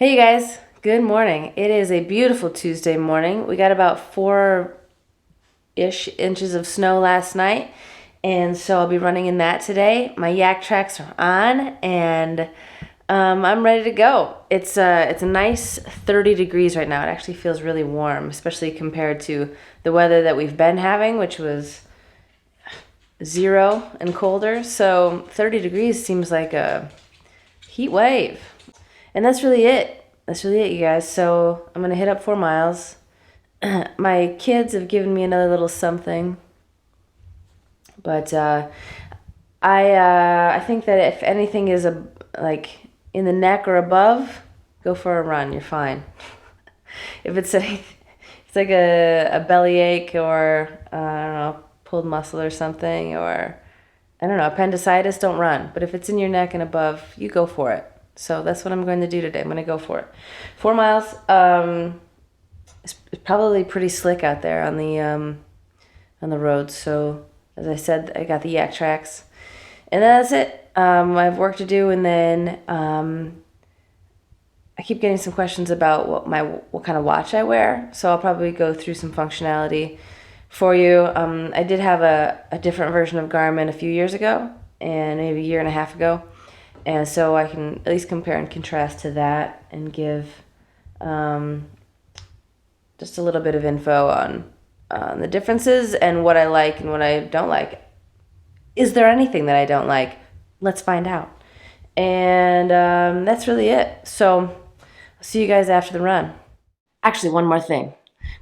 Hey you guys, good morning. It is a beautiful Tuesday morning. We got about 4-ish inches of snow last night, and so I'll be running in that today. My yak tracks are on, and I'm ready to go. It's a nice 30 degrees right now. It actually feels really warm, especially compared to the weather that we've been having, which was 0 and colder. So 30 degrees seems like a heat wave. And that's really it. That's really it, you guys. So I'm going to hit up 4 miles. My kids have given me another little something. But I think that if anything is like in the neck or above, go for a run. You're fine. If it's like a belly ache or I don't know, pulled muscle or something, or I don't know, appendicitis, don't run. But if it's in your neck and above, you go for it. So that's what I'm going to do today. I'm going to go for it. 4 miles. It's probably pretty slick out there on the roads. So as I said, I got the yak tracks, and that's it. I have work to do, and then I keep getting some questions about what kind of watch I wear. So I'll probably go through some functionality for you. I did have a different version of Garmin a few years ago, and maybe a year and a half ago. And so I can at least compare and contrast to that and give just a little bit of info on the differences and what I like and what I don't like. Is there anything that I don't like? Let's find out. And that's really it. So I'll see you guys after the run. Actually, one more thing.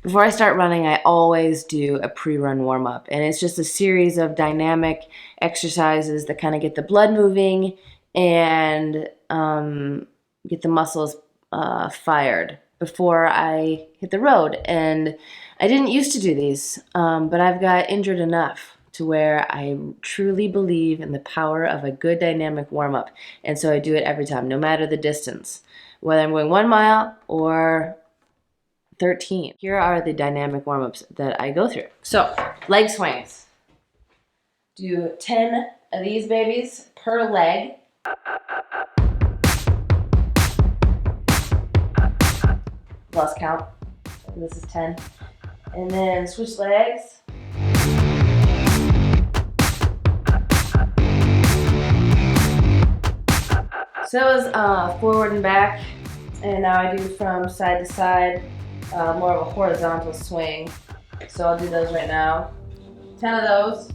Before I start running, I always do a pre-run warm-up. And it's just a series of dynamic exercises that kind of get the blood moving and get the muscles fired before I hit the road. And I didn't used to do these, but I've got injured enough to where I truly believe in the power of a good dynamic warm-up. And so I do it every time, no matter the distance, whether I'm going 1 mile or 13. Here are the dynamic warm-ups that I go through. So, leg swings. Do 10 of these babies per leg. Lost count. This is 10. And then switch legs. So that was forward and back. And now I do from side to side, more of a horizontal swing. So I'll do those right now. 10 of those.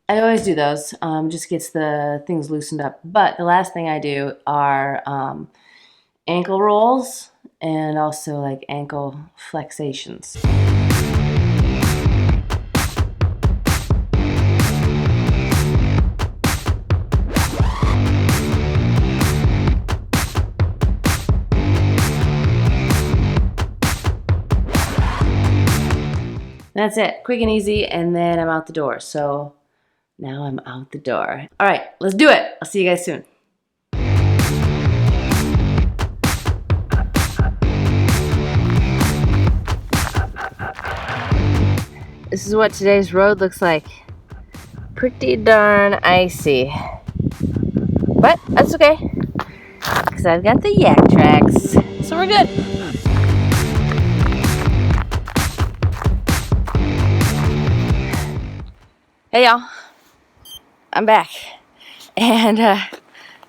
I always do those, just gets the things loosened up. But the last thing I do are ankle rolls and also like ankle flexations. That's it, quick and easy, and then I'm out the door. So now I'm out the door. All right, let's do it. I'll see you guys soon. This is what today's road looks like. Pretty darn icy. But that's okay, because I've got the yak tracks. So we're good. Hey y'all, I'm back, and that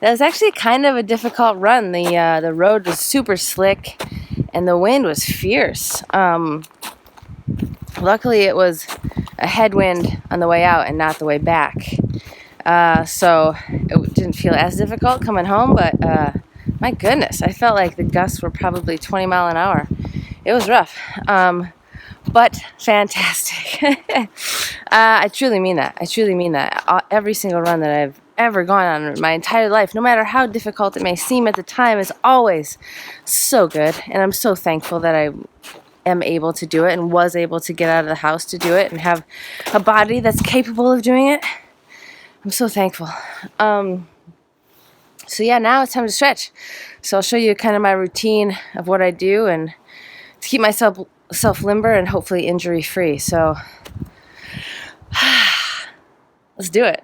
was actually kind of a difficult run. The road was super slick, and the wind was fierce. Luckily, it was a headwind on the way out and not the way back, so it didn't feel as difficult coming home. But my goodness, I felt like the gusts were probably 20 mile an hour. It was rough. But fantastic. I truly mean that. I truly mean that. Every single run that I've ever gone on in my entire life, no matter how difficult it may seem at the time, is always so good. And I'm so thankful that I am able to do it and was able to get out of the house to do it and have a body that's capable of doing it. I'm so thankful. So yeah, now it's time to stretch. So I'll show you kind of my routine of what I do and to keep myself self-limber and hopefully injury-free. So let's do it.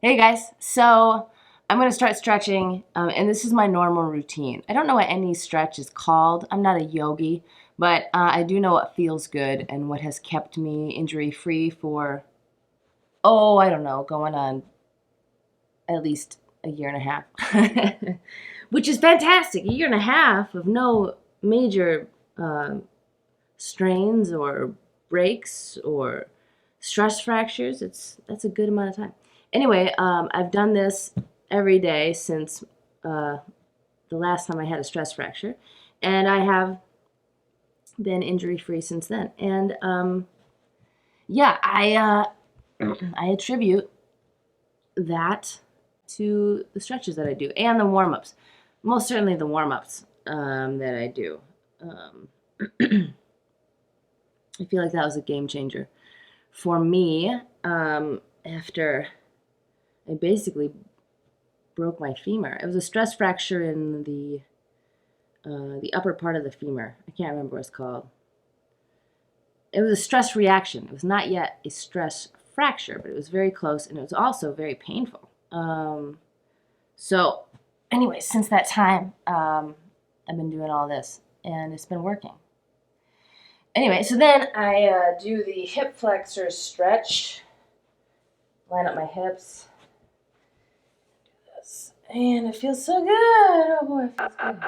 Hey guys, so I'm going to start stretching, and this is my normal routine. I don't know what any stretch is called. I'm not a yogi, but I do know what feels good and what has kept me injury-free for, I don't know, going on at least a year and a half, which is fantastic. A year and a half of no major strains or breaks or stress fractures. That's a good amount of time. Anyway, I've done this every day since the last time I had a stress fracture, and I have been injury free since then. And I I attribute that to the stretches that I do and the warm ups. Most certainly the warm ups that I do. Um, I feel like that was a game changer for me after I basically broke my femur. It was a stress fracture in the upper part of the femur. I can't remember what it's called. It was a stress reaction. It was not yet a stress fracture, but it was very close, and it was also very painful. So, anyway, since that time, I've been doing all this, and it's been working. Anyway, so then I do the hip flexor stretch. Line up my hips. And it feels so good. Oh boy, it feels good.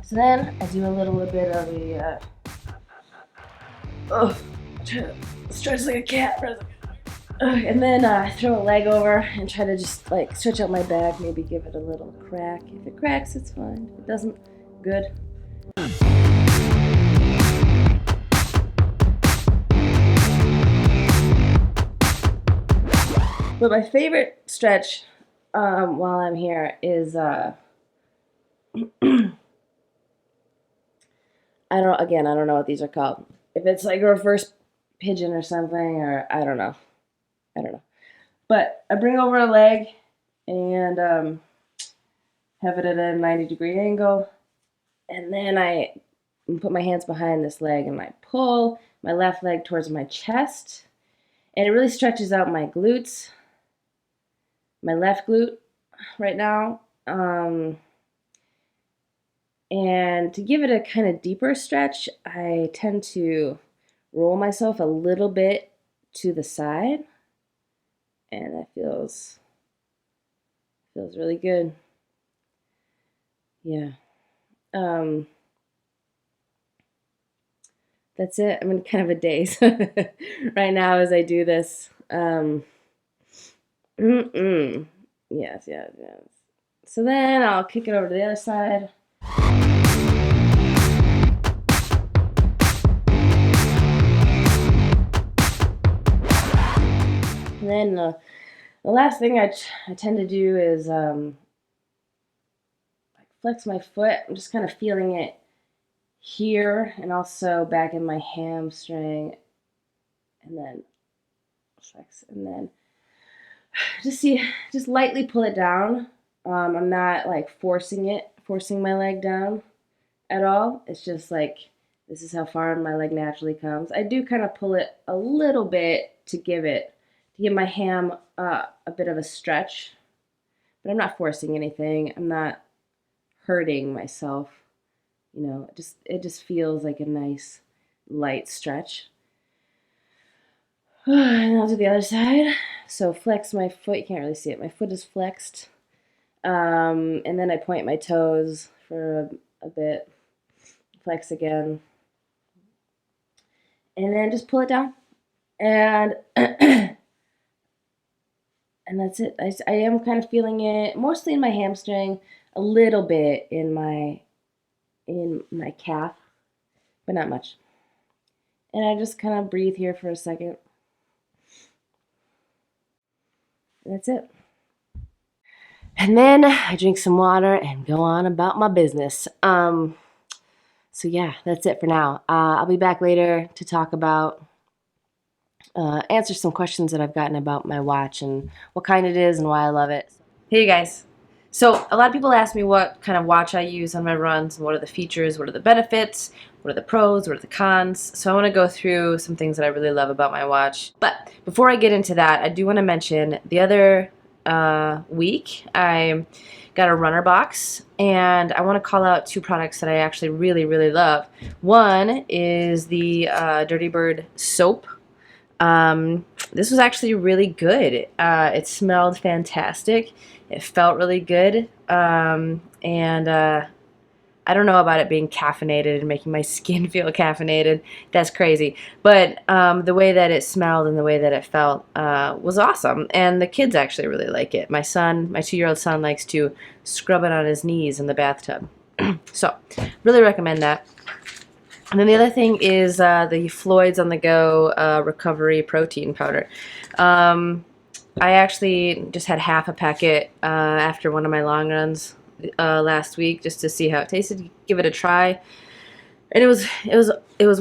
So then I do a little bit of a stretch like a cat. And then I throw a leg over and try to just like stretch out my back, maybe give it a little crack. If it cracks, it's fine. If it doesn't, good. But my favorite stretch while I'm here is I don't know what these are called. If it's like a reverse pigeon or something, or I don't know. But I bring over a leg and have it at a 90-degree angle, and then I put my hands behind this leg and I pull my left leg towards my chest, and it really stretches out my glutes, my left glute right now. And to give it a kind of deeper stretch, I tend to roll myself a little bit to the side, and that feels really good. Yeah. That's it. I'm in kind of a daze right now as I do this. Yes. So then I'll kick it over to the other side. And then the last thing I tend to do is flex my foot. I'm just kind of feeling it here and also back in my hamstring, and then flex, and then just lightly pull it down. I'm not like forcing my leg down at all. It's just like this is how far my leg naturally comes. I do kind of pull it a little bit to give my ham a bit of a stretch, but I'm not forcing anything. I'm not hurting myself. You know, it just feels like a nice light stretch. And I'll do the other side. So flex my foot. You can't really see it. My foot is flexed. And then I point my toes for a bit. Flex again. And then just pull it down. And and that's it. I am kind of feeling it mostly in my hamstring, a little bit in my calf, but not much. And I just kind of breathe here for a second. And that's it. And then I drink some water and go on about my business. So yeah, that's it for now. I'll be back later to talk about answer some questions that I've gotten about my watch and what kind it is and why I love it. Hey, you guys. So, a lot of people ask me what kind of watch I use on my runs and what are the features, what are the benefits, what are the pros, what are the cons. So, I want to go through some things that I really love about my watch. But before I get into that, I do want to mention the other week I got a runner box, and I want to call out two products that I actually really, really love. One is the Dirty Bird soap. This was actually really good. It smelled fantastic. It felt really good. And I don't know about it being caffeinated and making my skin feel caffeinated. That's crazy. But the way that it smelled and the way that it felt was awesome. And the kids actually really like it. My son, my 2-year-old son, likes to scrub it on his knees in the bathtub. So, really recommend that. And then the other thing is the Floyd's on the Go recovery protein powder. I actually just had half a packet after one of my long runs last week just to see how it tasted. Give it a try, and it was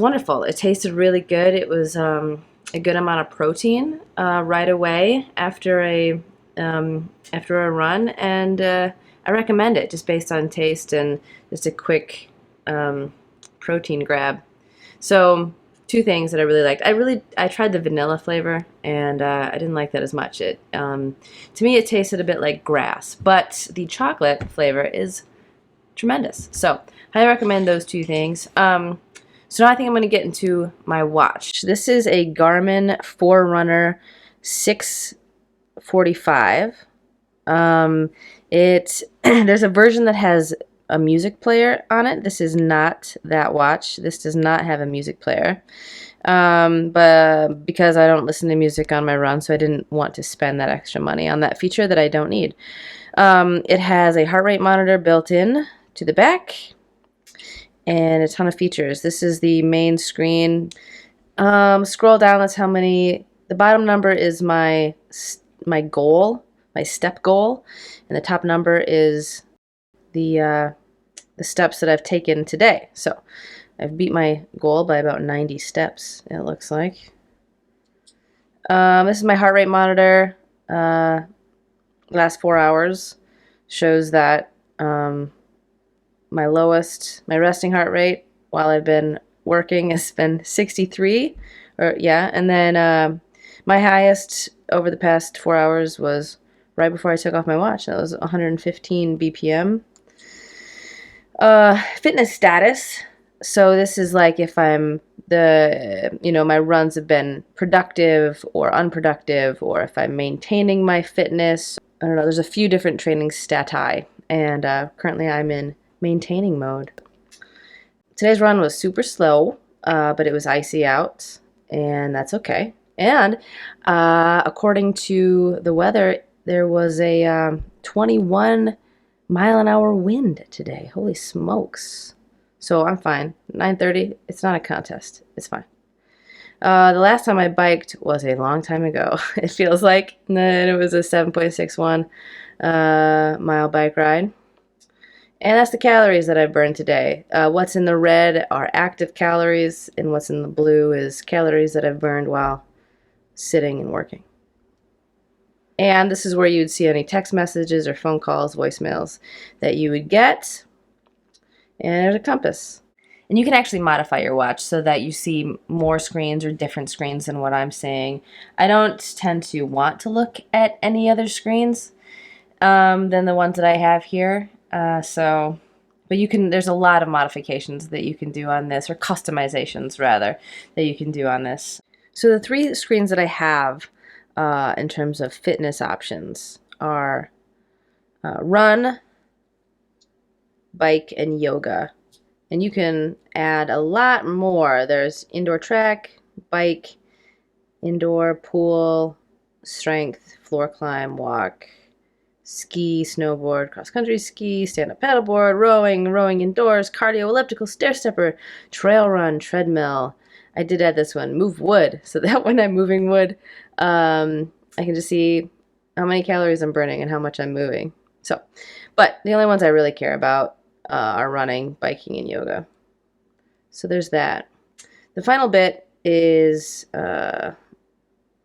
wonderful. It tasted really good. It was a good amount of protein right away after a run, and I recommend it just based on taste and just a quick protein grab. So two things that I really liked. I tried the vanilla flavor, and I didn't like that as much. It to me it tasted a bit like grass, but the chocolate flavor is tremendous. So I recommend those two things. So now I think I'm going to get into my watch. This is a Garmin Forerunner 645. There's a version that has a music player on it. This is not that watch. This does not have a music player. But because I don't listen to music on my run, so I didn't want to spend that extra money on that feature that I don't need. It has a heart rate monitor built in to the back and a ton of features. This is the main screen. Scroll down, that's how many. The bottom number is my goal, my step goal, and the top number is the steps that I've taken today. So I've beat my goal by about 90 steps, it looks like. This is my heart rate monitor. Last 4 hours shows that my resting heart rate while I've been working has been 63, and then my highest over the past 4 hours was right before I took off my watch. That was 115 BPM. Fitness status. So this is like if my runs have been productive or unproductive, or if I'm maintaining my fitness. I don't know, there's a few different training stati, and currently I'm in maintaining mode. Today's run was super slow, but it was icy out, and that's okay. And according to the weather, there was a 21 mile an hour wind today. Holy smokes. So I'm fine. 9:30, it's not a contest. It's fine. The last time I biked was a long time ago. It feels like. And it was a 7.61 mile bike ride. And that's the calories that I burned today. What's in the red are active calories, and what's in the blue is calories that I've burned while sitting and working. And this is where you'd see any text messages or phone calls, voicemails that you would get. And there's a compass. And you can actually modify your watch so that you see more screens or different screens than what I'm seeing. I don't tend to want to look at any other screens than the ones that I have here. But there's a lot of modifications that you can do on this, or customizations rather, that you can do on this. So the three screens that I have in terms of fitness options are run, bike, and yoga. And you can add a lot more. There's indoor track, bike, indoor pool, strength, floor climb, walk, ski, snowboard, cross-country ski, stand-up paddleboard, rowing indoors, cardio, elliptical, stair stepper, trail run, treadmill. I did add this one, move wood, so that when I'm moving wood, I can just see how many calories I'm burning and how much I'm moving. So, but the only ones I really care about are running, biking, and yoga. So there's that. The final bit is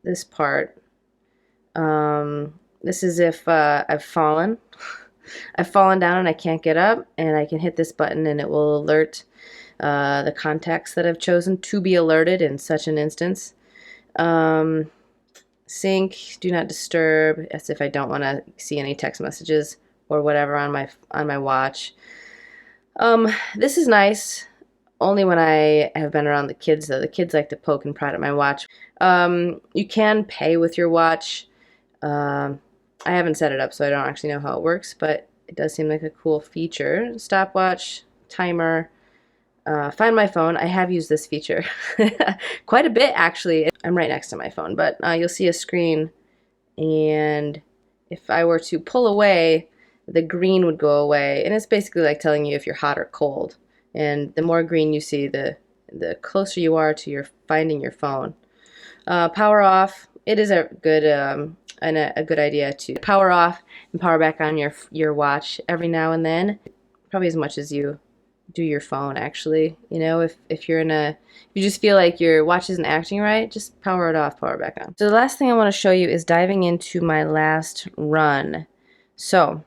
this part. This is if I've fallen. I've fallen down and I can't get up, and I can hit this button and it will alert the contacts that I've chosen to be alerted in such an instance. Sync, do not disturb, as if I don't want to see any text messages or whatever on my watch. This is nice only when I have been around the kids, though. The kids like to poke and prod at my watch. You can pay with your watch. I haven't set it up, so I don't actually know how it works, but it does seem like a cool feature. Stopwatch, timer, find my phone. I have used this feature quite a bit, actually. I'm right next to my phone, but you'll see a screen, and if I were to pull away, the green would go away, and it's basically like telling you if you're hot or cold. And the more green you see, the closer you are to your finding your phone. Power off. It is a good a good idea to power off and power back on your watch every now and then, probably as much as you do your phone, actually. You know, if you're if you just feel like your watch isn't acting right, just power it off, power back on. So the last thing I want to show you is diving into my last run. So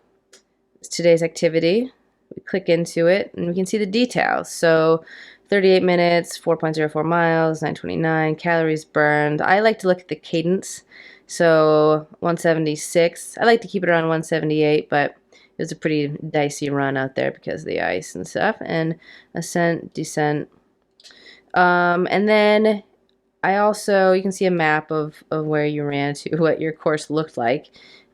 it's today's activity. We click into it and we can see the details. So 38 minutes, 4.04 miles, 929 calories burned. I like to look at the cadence. So 176. I like to keep it around 178, but it was a pretty dicey run out there because of the ice and stuff. And ascent, descent. And then I also, you can see a map of where you ran to, what your course looked like.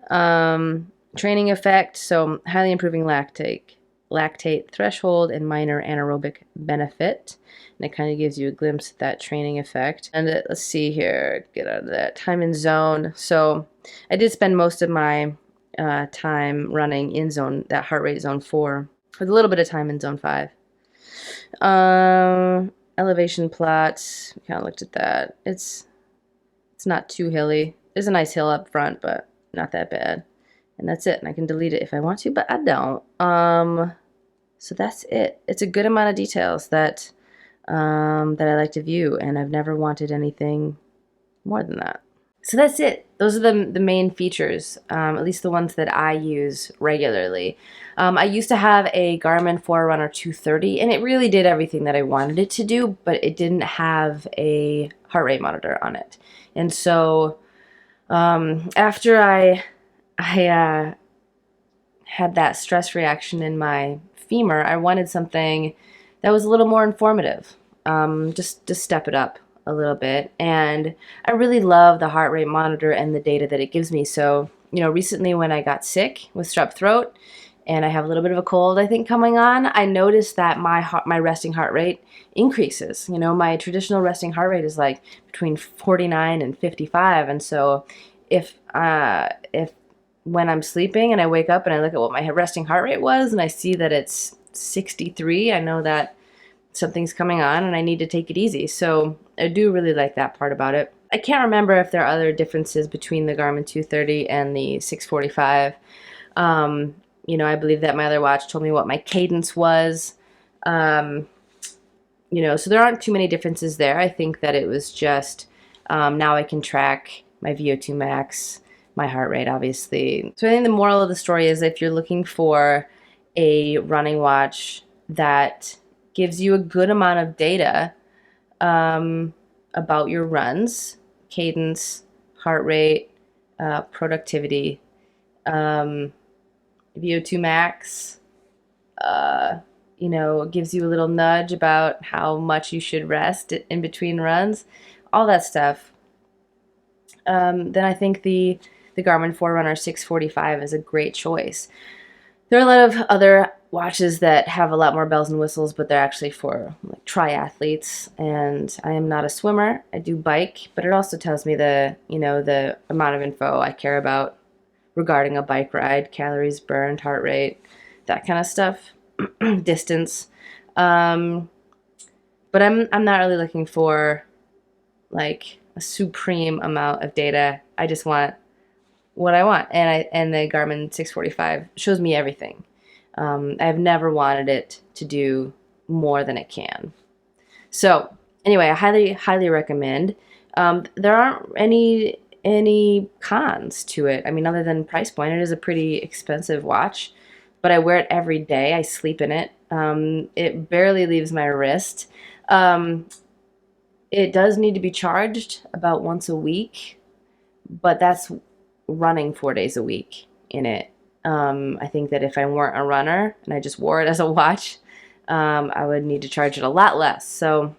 Training effect, so highly improving lactate threshold and minor anaerobic benefit. And it kind of gives you a glimpse at that training effect. And let's see here, get out of that. Time in zone. So I did spend most of my time running in that heart rate zone 4, with a little bit of time in zone 5. Elevation plots, we kind of looked at that. It's not too hilly. There's a nice hill up front, but not that bad. And that's it. And I can delete it if I want to, but I don't. So that's it. It's a good amount of details that I like to view, and I've never wanted anything more than that. So that's it. Those are the main features, at least the ones that I use regularly. I used to have a Garmin Forerunner 230, and it really did everything that I wanted it to do, but it didn't have a heart rate monitor on it. And so after I had that stress reaction in my femur, I wanted something that was a little more informative, just to step it up a little bit. And I really love the heart rate monitor and the data that it gives me. So, you know, recently when I got sick with strep throat and I have a little bit of a cold, I think, coming on, I noticed that my resting heart rate increases. You know, my traditional resting heart rate is like between 49 and 55. And so if when I'm sleeping and I wake up and I look at what my resting heart rate was and I see that it's 63, I know that something's coming on and I need to take it easy. So I do really like that part about it. I can't remember if there are other differences between the Garmin 230 and the 645. You know, I believe that my other watch told me what my cadence was. You know, so there aren't too many differences there. I think that it was just now I can track my VO2 max, my heart rate, obviously. So I think the moral of the story is if you're looking for a running watch that gives you a good amount of data about your runs, cadence, heart rate, productivity, VO2 max, you know, gives you a little nudge about how much you should rest in between runs, all that stuff, then I think the Garmin Forerunner 645 is a great choice. There are a lot of other watches that have a lot more bells and whistles, but they're actually for like triathletes, and I am not a swimmer. I do bike, but it also tells me the amount of info I care about regarding a bike ride, calories burned, heart rate, that kind of stuff, distance. But I'm not really looking for like a supreme amount of data. I just want what I want, and the Garmin 645 shows me everything. I've never wanted it to do more than it can. So anyway, I highly recommend. There aren't any any cons to it. I mean, other than price point, it is a pretty expensive watch, but I wear it every day. I sleep in it. It barely leaves my wrist. Um, it does need to be charged about once a week, but that's running 4 days a week in it. I think that if I weren't a runner and I just wore it as a watch, I would need to charge it a lot less. So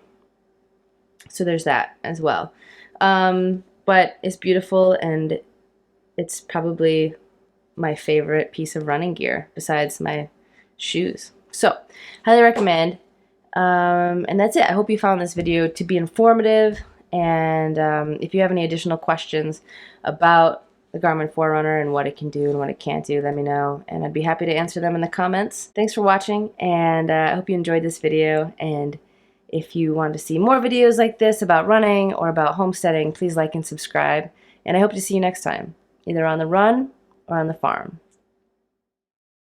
there's that as well. But it's beautiful, and it's probably my favorite piece of running gear besides my shoes. So highly recommend. And that's it. I hope you found this video to be informative. And if you have any additional questions about the Garmin Forerunner and what it can do and what it can't do, let me know. And I'd be happy to answer them in the comments. Thanks for watching, and I hope you enjoyed this video. And if you want to see more videos like this about running or about homesteading, please like and subscribe. And I hope to see you next time, either on the run or on the farm.